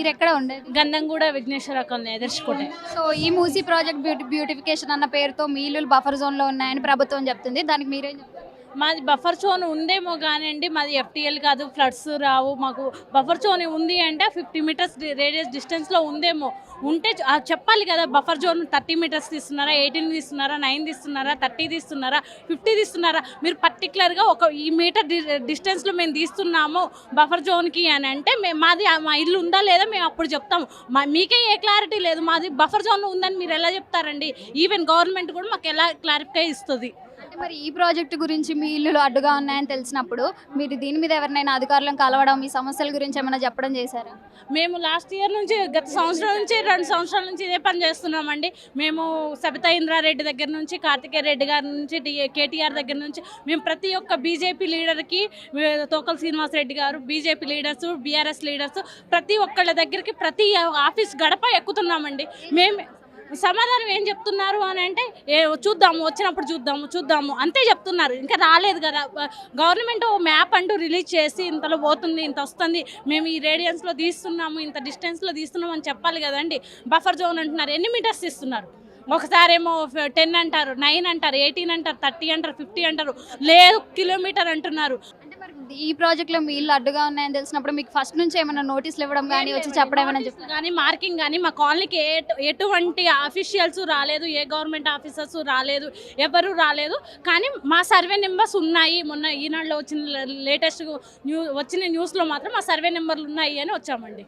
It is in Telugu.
మీరు ఎక్కడ ఉండేది? గంధంగూడ విఘ్నేశ్వర కాలనీ ఎదుర్చుకుంటే. సో ఈ మూసీ ప్రాజెక్ట్ బ్యూటిఫికేషన్ అన్న పేరుతో మీ ఇల్లులు బఫర్ జోన్లో ఉన్నాయని ప్రభుత్వం చెప్తుంది. దానికి మీరేం చెప్తారు? మాది బఫర్ జోన్ ఉందేమో కానివ్వండి, మాది ఎఫ్టీఎల్ కాదు, ఫ్లడ్స్ రావు. మాకు బఫర్ జోన్ ఉంది అంటే 50 మీటర్స్ రేడియస్ డిస్టెన్స్లో ఉందేమో. ఉంటే చెప్పాలి కదా, బఫర్ జోన్ 30 మీటర్స్ తీస్తున్నారా, 18 తీస్తున్నారా, 9 తీస్తున్నారా, 30 తీస్తున్నారా, 50 తీస్తున్నారా? మీరు పర్టికులర్గా ఒక ఈ మీటర్ డిస్టెన్స్లో మేము తీస్తున్నాము బఫర్ జోన్కి అని అంటే మాది మా ఇల్లు ఉందా లేదా మేము అప్పుడు చెప్తాము. మీకే ఏ క్లారిటీ లేదు. మాది బఫర్ జోన్ ఉందని మీరు ఎలా చెప్తారండి? ఈవెన్ గవర్నమెంట్ కూడా మాకు ఎలా క్లారిఫై ఇస్తుంది? అంటే మరి ఈ ప్రాజెక్టు గురించి మీ ఇల్లులు అడ్డుగా ఉన్నాయని తెలిసినప్పుడు మీరు దీని మీద ఎవరినైనా అధికారులను కలవడం, మీ సమస్యల గురించి ఏమైనా చెప్పడం చేశారా? మేము లాస్ట్ ఇయర్ నుంచి, గత సంవత్సరం నుంచి 2 సంవత్సరాల నుంచి ఇదే పని చేస్తున్నామండి. మేము సబితా ఇంద్రారెడ్డి దగ్గర నుంచి, కార్తికేయ రెడ్డి గారి నుంచి, కేటీఆర్ దగ్గర నుంచి మేము ప్రతి ఒక్క బీజేపీ లీడర్కి, తోకల శ్రీనివాసరెడ్డి గారు, బీజేపీ లీడర్స్, బీఆర్ఎస్ లీడర్స్, ప్రతి ఒక్కళ్ళ దగ్గరికి ప్రతి ఆఫీస్ గడప ఎక్కుతున్నామండి. మేము సమాధానం ఏం చెప్తున్నారు అని అంటే, చూద్దాము, వచ్చినప్పుడు చూద్దాము అంతే చెప్తున్నారు. ఇంకా రాలేదు కదా. గవర్నమెంట్ మ్యాప్ అంటూ రిలీజ్ చేసి ఇంతలో పోతుంది, ఇంత వస్తుంది, మేము ఈ రేడియన్స్లో తీస్తున్నాము, ఇంత డిస్టెన్స్లో తీస్తున్నాము అని చెప్పాలి కదండి. బఫర్ జోన్ అంటున్నారు, ఎన్ని మీటర్స్ ఇస్తున్నారు? ఒకసారేమో 10 అంటారు, 9 అంటారు, 18 అంటారు, 30 అంటారు, 50 అంటారు, లేదు కిలోమీటర్ అంటున్నారు. అంటే మరి ఈ ప్రాజెక్ట్లో మీ ఇల్లు అడ్డుగా ఉన్నాయని తెలిసినప్పుడు మీకు ఫస్ట్ నుంచి ఏమైనా నోటీసులు ఇవ్వడం కానీ, వచ్చి చెప్పడం ఏమైనా చెప్పారు కానీ, మార్కింగ్ కానీ మా కాలనీకి ఎటువంటి అఫీషియల్స్ రాలేదు, ఏ గవర్నమెంట్ ఆఫీసర్స్ రాలేదు, ఎవరు రాలేదు. కానీ మా సర్వే నెంబర్స్ ఉన్నాయి. మొన్న ఈనాడులో వచ్చిన లేటెస్ట్ వచ్చిన న్యూస్లో మాత్రం మా సర్వే నెంబర్లు ఉన్నాయి అని వచ్చామండి.